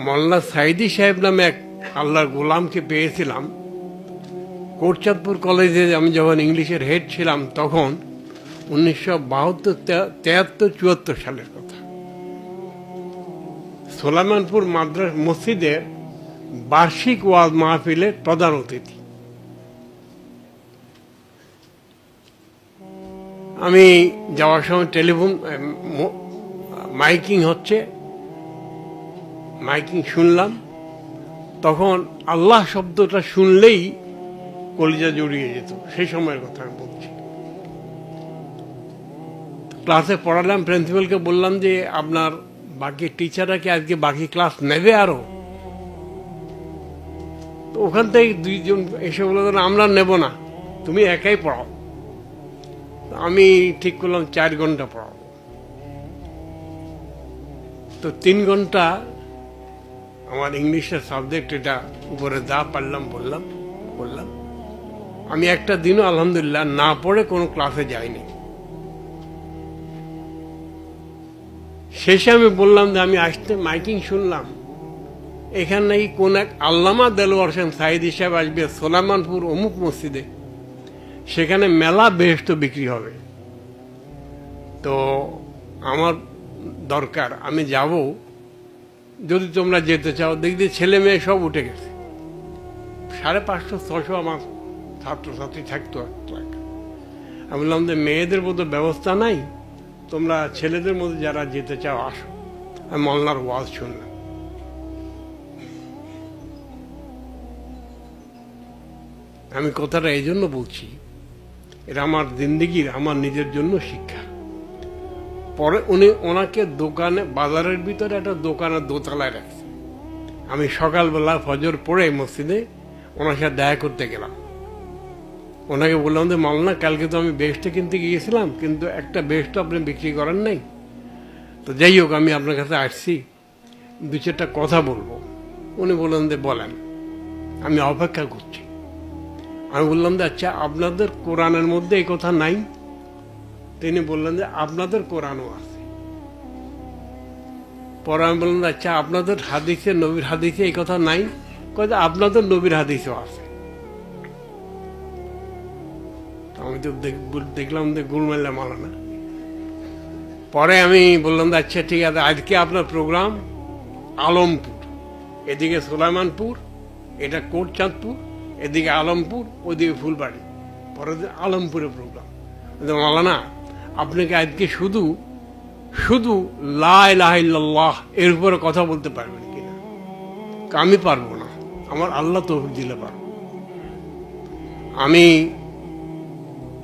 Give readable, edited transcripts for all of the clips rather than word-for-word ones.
মোল্লা সাইদি সাহেব নামে এক আল্লাহর গোলামকে পেয়েছিলাম কোটচাঁদপুর কলেজে। আমি যখন ইংলিশের হেড ছিলাম তখন 1972, 73, 74 সালের কথা। সোলাইমানপুর মাদ্রাস মসজিদের বার্ষিক ওয়াজ মাহফিলের প্রধান অতিথি। আমি যাওয়ার সময় টেলিফোন মাইকিং হচ্ছে, মাইকিং শুনলাম। তখন আল্লাহ শব্দটা শুনলেই কলিজা জড়িয়ে যেত, সেই সময়ের কথা আমি বলছি। ক্লাসে পড়ালাম, প্রিন্সিপালকে বললাম যে আপনার বাকি টিচাররা কি আজকে বাকি ক্লাস নেবে আরো? তো ওখান থেকে দুইজন এসে বলল আমরা নেব না, তুমি একাই পড়াও। আমি ঠিক করলাম 4 ঘন্টা পড়াবো। তো 3 ঘন্টা আমার ইংলিশের সাবজেক্ট, এটা উপরে যা পারলাম বললাম। আমি একটা দিনও আলহামদুলিল্লাহ না পড়ে কোনো ক্লাসে যাইনি। শেষে আমি বললাম যে আমি আসতে মাইকিং শুনলাম এখানে নাকি কোন এক আল্লামা দেলোয়ার হোসেন সাইদি সাহেব আসবে সোলাইমানপুর অমুক মসজিদে, সেখানে মেলা বেহেশত বিক্রি হবে। তো আমার দরকার, আমি যাব, যদি তোমরা যেতে চাও। দেখছি ছেলে মেয়ে সব উঠে গেছে, 550, 600 আমার ছাত্রছাত্রী থাকতো। আমি বললাম যে মেয়েদের মতো ব্যবস্থা নাই, তোমরা ছেলেদের মধ্যে যারা যেতে চাও আসো। আমি মোল্লার ওয়াজ শুনলাম। আমি কথাটা এই জন্য বলছি, এটা আমার জিন্দেগির, আমার নিজের জন্য শিক্ষা। পরে ওনাকে দোকানে, বাজারের ভিতরে একটা দোকানের দোতলায় রাখছে। আমি সকালবেলা ফজর পড়ে মসজিদে ওনার সাথে দেখা করতে গেলাম। ওনাকে বললাম যে মাওলানা, কালকে তো আমি বেস্টে কিনতে গিয়েছিলাম, কিন্তু একটা বেস্ট আপনি বিক্রি করেন নাই। তো যাই হোক, আমি আপনার কাছে আসছি, 2-4টা কথা বলবো। উনি বললেন যে বলেন, আমি অপেক্ষা করছি। আমি বললাম যে আচ্ছা, আপনাদের কোরআনের মধ্যে এই কথা নাই? তিনি বললেন যে আপনাদের কোরআনও আছে। পরে আমি বললাম আচ্ছা, আপনাদের হাদিসে, নবীর হাদিসে এই কথা নাই? কয় যে আপনাদের নবীর হাদিসও আছে। আমি তো দেখলাম যে গুলমেলা মালানা। পরে আমি বললাম যে আচ্ছা ঠিক আছে, আজকে আপনার প্রোগ্রাম আলমপুর, এদিকে সোলাইমানপুর, এটা কোটচাঁদপুর, এদিকে আলমপুর, ওইদিকে ফুলবাড়ি। পরে আলমপুরে প্রোগ্রাম। মালানা, আপনাকে আজকে শুধু শুধু লা ইলাহা ইল্লাল্লাহ এর উপরে কথা বলতে পারবেন কিনা? আমি পারবো না, আমার আল্লাহ তৌফিক দিলে পারবো। আমি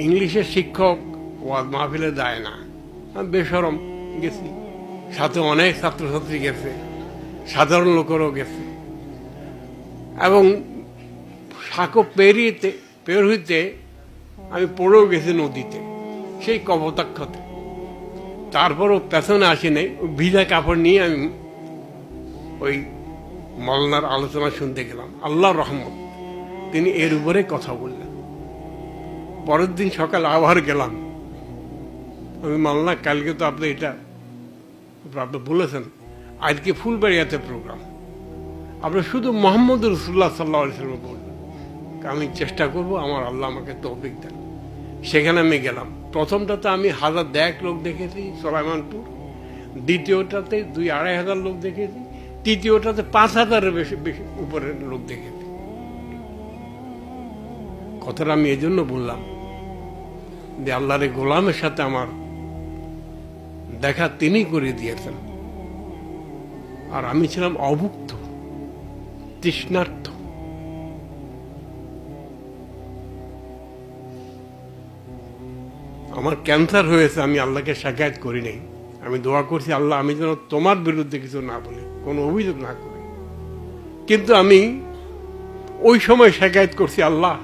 ইংলিশের শিক্ষক, ওয়াজ মাহফিলে যায় না, আমি বেশরম গেছি, সাথে অনেক ছাত্রছাত্রী গেছে, সাধারণ লোকেরও গেছে। এবং সাঁকো পের হইতে আমি পড়েও গেছি নদীতে, সেই কপোতাক্ষতে। তারপরও পেছনে আসি নাই, ভিজা কাপড় নিয়ে আমি ওই মওলানার আলোচনা শুনতে গেলাম। আল্লাহর রহমত, তিনি এর উপরে কথা বললেন। পরের দিন সকাল আবার গেলাম। আমি মাওলানা, কালকে তো আপনি এটা আপনি বলেছেন, আজকে ফুলবাড়িয়াতে প্রোগ্রাম, আপনি শুধু মোহাম্মদ রাসূলুল্লাহ সাল্লাল্লাহু আলাইহি ওয়াসাল্লাম বললেন। আমি চেষ্টা করব, আমার আল্লাহ আমাকে তৌফিক দেন। সেখানে আমি গেলাম। প্রথমটাতে আমি 1000 লোক দেখেছি সোলাইমানপুর, দ্বিতীয়টাতে 2-2.5 লোক দেখেছি, তৃতীয়টাতে 5000-এর বেশি উপরের লোক দেখেছি। কথাটা আমি এই জন্য বললাম যে আল্লাহর গোলামের সাথে আমার দেখা তিনি করে দিয়েছেন, আর আমি ছিলাম অভুক্ত, তৃষ্ণার্থ। আমার ক্যান্সার হয়েছে, আমি আল্লাহকে শিকায়ত করি নাই। আমি দোয়া করছি, আল্লাহ আমি যেন তোমার বিরুদ্ধে কিছু না বলি, কোনো অভিযোগ না করি। কিন্তু আমি ওই সময় শিকায়ত করছি, আল্লাহ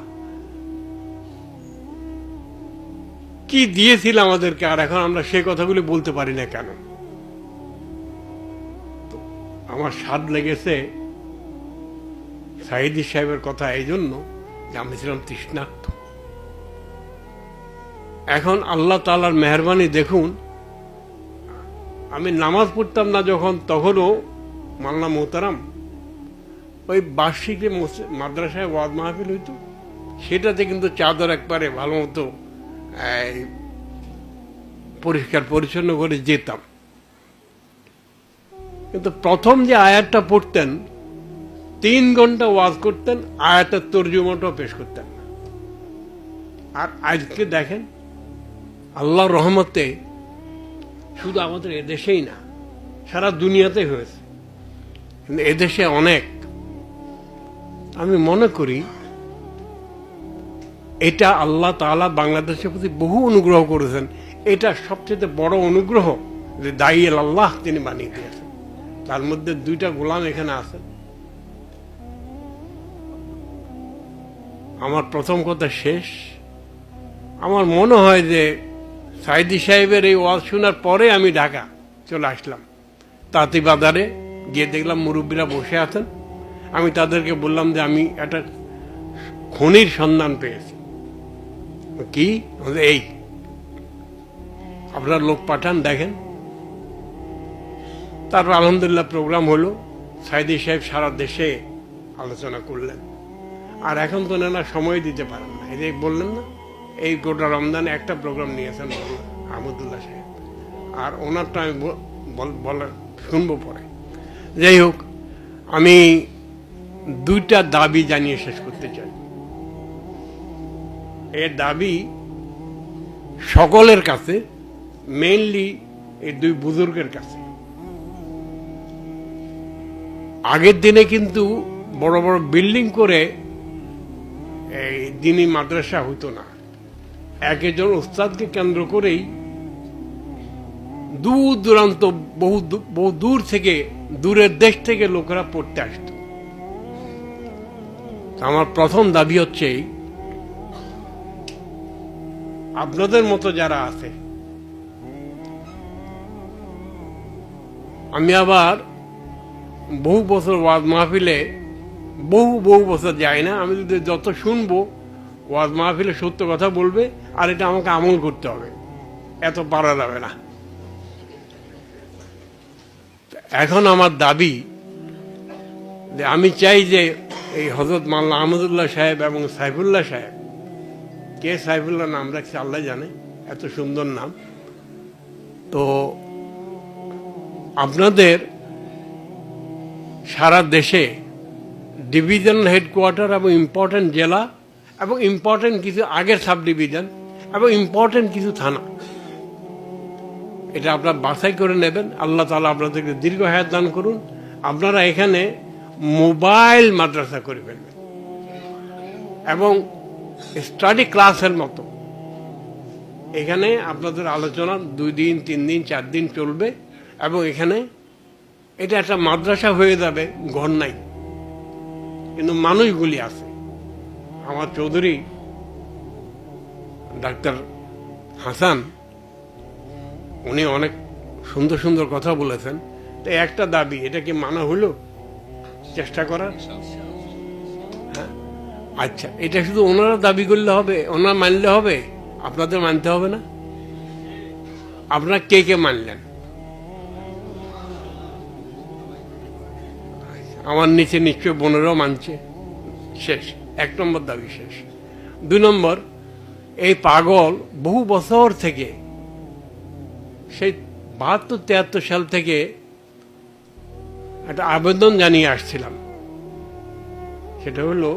কি দিয়েছিল আমাদেরকে, আর এখন আমরা সে কথাগুলি বলতে পারি না কেন? আমার স্বাদ লেগেছে সাইদি সাহেবের কথা এই জন্য যে আমি ছিলাম তৃষ্ণার্ত। এখন আল্লাহ তাআলার মেহেরবানি দেখুন, আমি নামাজ পড়তাম না যখন, তখনও মাল্লা মোহতারাম, ওই বার্ষিক যে মাদ্রাসায় ওয়াজ মাহফিল হইতো সেটাতে কিন্তু চাদর একবারে ভালো মতো পরিষ্কার পরিচ্ছন্ন করে যেতাম। কিন্তু প্রথম যে আয়াতটা পড়তেন 3 ঘন্টা ওয়াজ করতেন, আয়াতের তর্জমাটাও পেশ করতেন না। আর আজকে দেখেন আল্লাহর রহমতে শুধু আমাদের এদেশেই না, সারা দুনিয়াতে হয়েছে, কিন্তু এদেশে অনেক, আমি মনে করি এটা আল্লাহ তাআলা বাংলাদেশের প্রতি বহু অনুগ্রহ করেছেন। এটা সবচেয়ে বড় অনুগ্রহ যে দায়ী আল্লাহ তিনি বানিয়ে দিয়েছেন। তার মধ্যে 2টা গোলাম এখানে আছেন। আমার প্রথম কথা শেষ, আমার মনে হয় যে সাইদি সাহেবের এই ওয়াজ শোনার পরে আমি ঢাকা চলে আসলাম। তাঁতি বাজারে গিয়ে দেখলাম মুরব্বীরা বসে আছেন। আমি তাদেরকে বললাম যে আমি একটা খনির সন্ধান পেয়েছি। কি? এই আপনার লোক পাঠান, দেখেন। তারপর আলহামদুলিল্লাহ প্রোগ্রাম হলো, সাইদি সাহেব সারা দেশে আলোচনা করলেন। আর এখন তো না সময় দিতে পারেন না, এই যে বললেন না, এই গোটা রমজানে একটা প্রোগ্রাম নিয়েছেন আহমদুল্লাহ সাহেব, আর ওনারটা আমি শুনবো পরে। যাই হোক, আমি 2টা দাবি জানিয়ে শেষ করতে চাই। এর দাবি সকলের কাছে, মেইনলি এই 2 বুজুর্গের কাছে। আগের দিনে কিন্তু বড় বড় বিল্ডিং করে এই দিনী মাদ্রাসা হতো না। একজন উস্তাদকে কেন্দ্র করেই দূর দূরান্ত বহু দূর থেকে, দূরের দেশ থেকে লোকেরা পড়তে আসতো। আমার প্রথম দাবি হচ্ছে আপনাদের মতো যারা আছে, আমি আবার বহু বছর ওয়াজ মাহফিলে বহু বছর যাই না, আমি যদি যত শুনবো ওয়াজ মাহফিলে সত্য কথা বলবে, আর এটা আমাকে আমল করতে হবে, এত পারা যাবে না। এখন আমার দাবি যে আমি চাই যে এই হযরত মাওলানা আহমদুল্লাহ সাহেব এবং সাইফুল্লাহ সাহেব, কে সাইফুল্লাহ নাম রাখছে আল্লাহ জানে, এত সুন্দর নাম, তো আপনাদের সারা দেশে ডিভিশনাল হেডকোয়ার্টার এবং ইম্পর্টেন্ট জেলা এবং ইম্পর্টেন্ট কিছু আগের সাব ডিভিশন এবং ইম্পর্টেন্ট কিছু থানা, এটা আপনারা বাছাই করে নেবেন। আল্লাহ তাআলা আপনাদেরকে দীর্ঘ হায়াত দান করুন। আপনারা এখানে মোবাইল মাদ্রাসা করে ফেলবেন এবং স্টাডি ক্লাসের মতো এখানে আপনাদের আলোচনা 2 দিন 3 দিন 4 দিন চলবে, এবং এখানে এটা একটা মাদ্রাসা হয়ে যাবে, ঘর নাই কিন্তু মানুষগুলি আছে। আমার চৌধুরী ডাক্তার হাসান, উনি অনেক সুন্দর সুন্দর কথা বলেছেন। তো একটা দাবি, এটা কি মানা হলো? চেষ্টা করার, হ্যাঁ, আচ্ছা, এটা শুধু ওনারা দাবি করলে হবে, ওনারা মানলে হবে, আপনাদের মানতে হবে না? আপনারা কে কে মানলেন? আমার নিচে নিশ্চয় বোনেরাও মানছে। শেষ, 1 নম্বর দাবি শেষ। 2 নম্বর, এই পাগল বহু বছর থেকে, সেই 72-73 সাল থেকে একটা আবেদন জানিয়ে আসছিলাম। সেটা হলো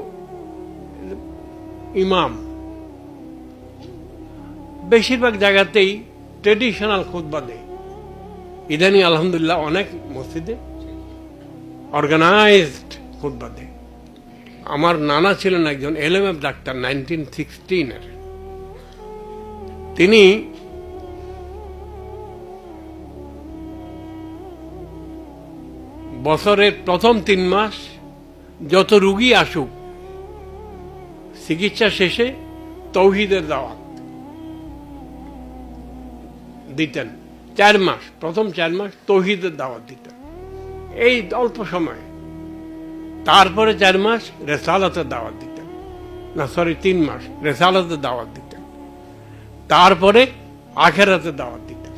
ইমাম বেশিরভাগ জায়গাতেই ট্রেডিশনাল খুতবা দেয়। ইদানিং আলহামদুলিল্লাহ অনেক মসজিদে অর্গানাইজড খুতবা দেয়। আমার নানা ছিলেন একজন এলএমএফ ডাক্তার 1916-এর। তিনি বছরের প্রথম 3 মাস যত রুগী আসুক, চিকিৎসা শেষে তৌহিদের দাওয়াত দিতেন। 4 মাস, প্রথম 4 মাস তৌহিদের দাওয়াত দিতেন, এই অল্প সময়। তারপরে 4 মাস রেসালাতের দাওয়াত দিতেন, না সরি 3 মাস রেসালাতের দাওয়াত দিতেন, তারপরে আখেরাতের দাওয়াত দিতেন,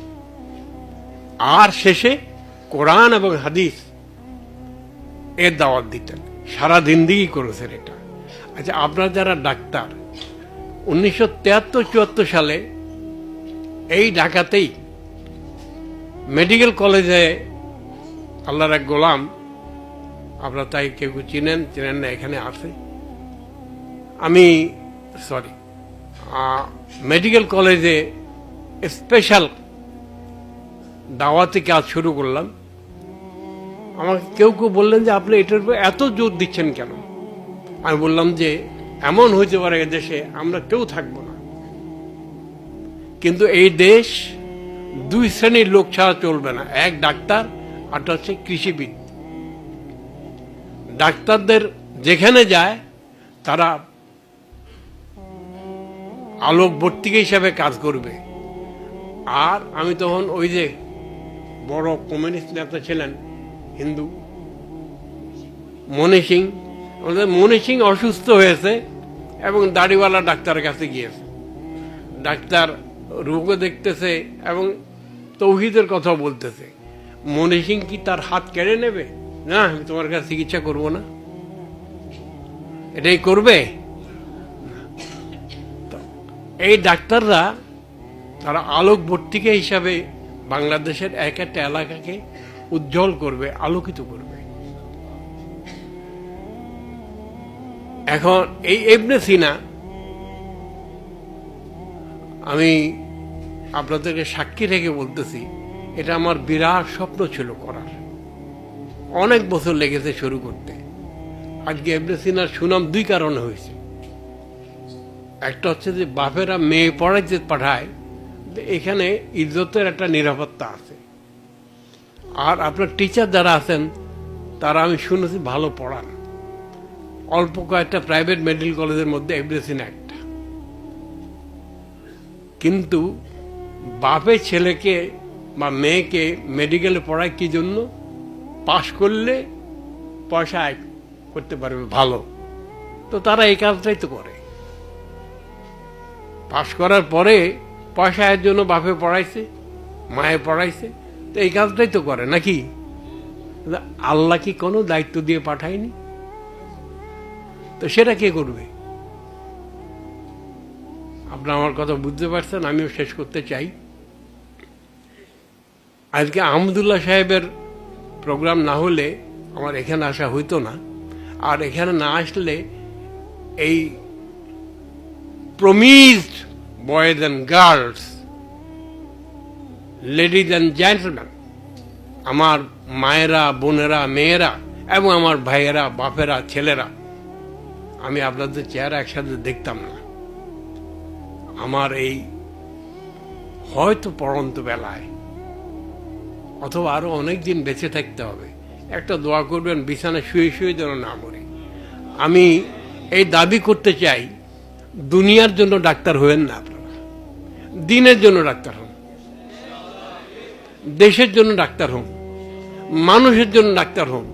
আর শেষে কোরআন এবং হাদিস এর দাওয়াত দিতেন, সারা জিন্দেগি করেছেন এটা। আচ্ছা, আপনারা যারা ডাক্তার, 1973-74 সালে এই ঢাকাতেই মেডিকেল কলেজে আল্লাহর এক গোলাম, আপনারা তাই কেউ চিনেন চিনেন না, এখানে আছে, আমি মেডিকেল কলেজে স্পেশাল দাওয়াতি কাজ শুরু করলাম। আমাকে কেউ কেউ বললেন যে আপনি এটার উপর এত জোর দিচ্ছেন কেন? আমি বললাম যে এমন হইতে পারে দেশে আমরা কেউ থাকবো না, কিন্তু এই দেশ দুই শ্রেণীর লোক ছাড়া চলবে না, এক ডাক্তার আর হচ্ছে কৃষিবিদ। ডাক্তারদের যেখানে যায় তারা আলোকবর্তিকা হিসাবে কাজ করবে। আর আমি তখন ওই যে বড় কমিউনিস্ট নেতা ছিলেন হিন্দু, মনি সিং, মনি সিং অসুস্থ হয়েছে এবং দাড়িওয়ালা ডাক্তারের কাছে গিয়েছে। ডাক্তার রোগও দেখতেছে এবং তৌহিদের কথা বলতেছে। মনি সিং কি তার হাত কেড়ে নেবে? না, আমি তোমার কাছে চিকিৎসা করব না, এটাই করবে। এই ডাক্তাররা তারা আলোকবর্তিকা হিসাবে বাংলাদেশের এক একটা এলাকাকে উজ্জ্বল করবে, আলোকিত করবে। এখন এই ইবনে সিনা, আমি আপনাদেরকে সাক্ষী রেখে বলতেছি, এটা আমার বিরাট স্বপ্ন ছিল করার, অনেক বছর লেগেছে শুরু করতে। আজকে ইবনে সিনার সুনাম দুই কারণে হয়েছে। একটা হচ্ছে যে বাপেরা মেয়ে পড়াইতে পাঠায়, এখানে ইজ্জতের একটা নিরাপত্তা আছে। আর আপনার টিচার যারা আছেন তারা আমি শুনেছি ভালো পড়ান। অল্প কয়েকটা প্রাইভেট মেডিকেল কলেজের মধ্যে ইবনে সিনা একটা। কিন্তু বাপের ছেলেকে বা মেয়েকে মেডিকেলে পড়ায় কি জন্য? পাশ করলে পয়সা আয় করতে পারবে ভালো, তো তারা এই কাজটাই তো করে। পাশ করার পরে পয়সা আয়ের জন্য বাপে পড়াইছে, মায়ে পড়াইছে, তো এই কাজটাই তো করে নাকি? আল্লাহ কি কোনো দায়িত্ব দিয়ে পাঠায়নি? তো সেটা কে করবে? আপনারা আমার কথা বুঝতে পারছেন, আমিও শেষ করতে চাই। আজকে আহমদুল্লাহ সাহেবের প্রোগ্রাম না হলে আমার এখানে আসা হইতো না। আর এখানে না আসলে এই promised boys and girls, ladies and gentleman, আমার মায়েরা, বোনেরা, মেয়েরা এবং আমার ভাইয়েরা, বাপেরা, ছেলেরা, আমি আপনাদের চেহারা একসাথে দেখতাম না। আমার এই হয়তো পড়ন্ত বেলায় অথবা আরো অনেক দিন বেঁচে থাকতে হবে, একটা দোয়া করবেন বিছানায় শুয়ে শুয়ে যেন না মরে। আমি এই দাবি করতে চাই, দুনিয়ার জন্য ডাক্তার হবেন না আপনারা, দিনের জন্য ডাক্তার হন, দেশের জন্য ডাক্তার হন, মানুষের জন্য ডাক্তার হন।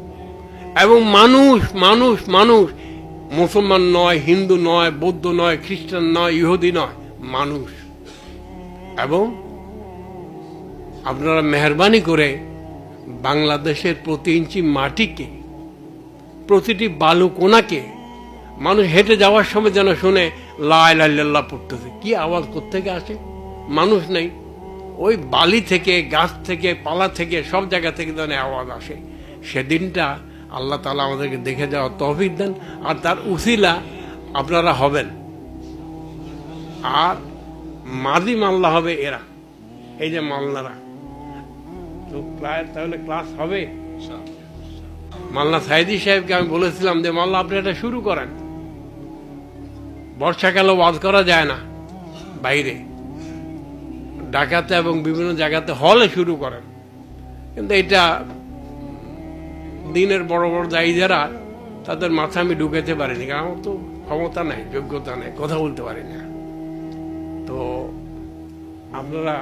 এবং মানুষ মানুষ মানুষ, মুসলমান নয়, হিন্দু নয়, বৌদ্ধ নয়, খ্রিস্টান নয়, ইহুদি নয়, মানুষ। এবং আপনারা মেহরবানি করে বাংলাদেশের প্রতি ইঞ্চি মাটিকে, প্রতিটি বালু কোনাকে মানুষ হেঁটে যাওয়ার সময় যেন শুনে লা ইলাহা ইল্লাল্লাহ পড়তেছে। কি আওয়াজ কোত্থেকে আসে? মানুষ নেই, ওই বালি থেকে, গাছ থেকে, পালা থেকে, সব জায়গা থেকে যেন আওয়াজ আসে। সেদিনটা আল্লাহ তাআলা আমাদেরকে দেখে যাওয়ার তৌফিক দেন, আর তার উসিলা আপনারা হবেন। আর মাদি মাল্লা হবে এরা, এই যে মাল্লারা। তো প্রায় তাহলে ক্লাস হবে। মাল্লা সাইদি সাহেবকে আমি বলেছিলাম যে মাল্লা আপনি এটা শুরু করেন, বর্ষাকালে ওয়াজ করা যায় না বাইরে, ঢাকাতে এবং বিভিন্ন জায়গাতে হলে শুরু করেন। কিন্তু এটা দিনের বড় বড় দায়ী যারা, তাদের মাথা আমি ঢুকাতে পারিনি, কারণ আমার তো ক্ষমতা নাই, যোগ্যতা নেই, কথা বলতে পারি না। তো আপনারা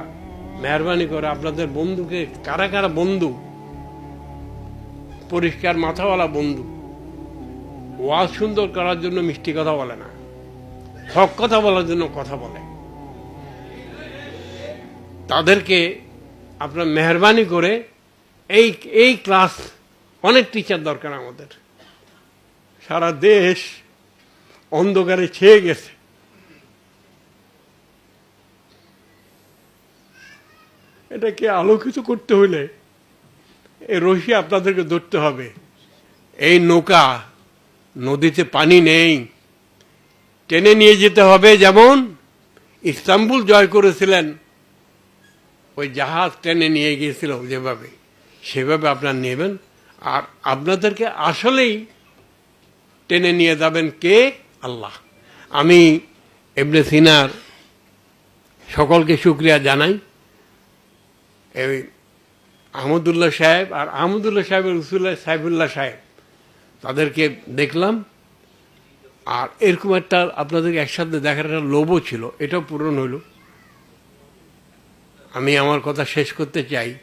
মেহরবানি করে আপনাদের বন্ধুকে, কারা কারা বন্ধু, পরিষ্কার মাথাওয়ালা বন্ধু, ওয়াজ সুন্দর করার জন্য মিষ্টি কথা বলে না, হক কথা বলার জন্য কথা বলে, তাদেরকে আপনার মেহরবানি করে এই ক্লাস অনেক টিচার দরকার আমাদের। সারা দেশ অন্ধকারে ছেয়ে গেছে। এটাকে আলোকিত করতে হলে এই রশি আপনাদেরকে ধরতে হবে। এই নৌকা, নদীতে পানি নেই, টেনে নিয়ে যেতে হবে। যেমন ইস্তাম্বুল জয় করেছিলেন, ওই জাহাজ টেনে নিয়ে গিয়েছিল যেভাবে, সেভাবে আপনারা নেবেন। আর আপনাদেরকে আসলেই টেনে নিয়ে যাবেন কে? আল্লাহ। আমি ইবনে সিনার সকলকে শুকরিয়া জানাই। এই আহমদুল্লাহ সাহেব আর আহমদুল্লাহ সাহেবের রসুল্লাহ সাইফুল্লাহ সাহেব, তাদেরকে দেখলাম। আর এরকম একটা আপনাদেরকে একসাথে দেখার একটা লোভও ছিল, এটাও পূরণ হইল। আমি আমার কথা শেষ করতে চাই।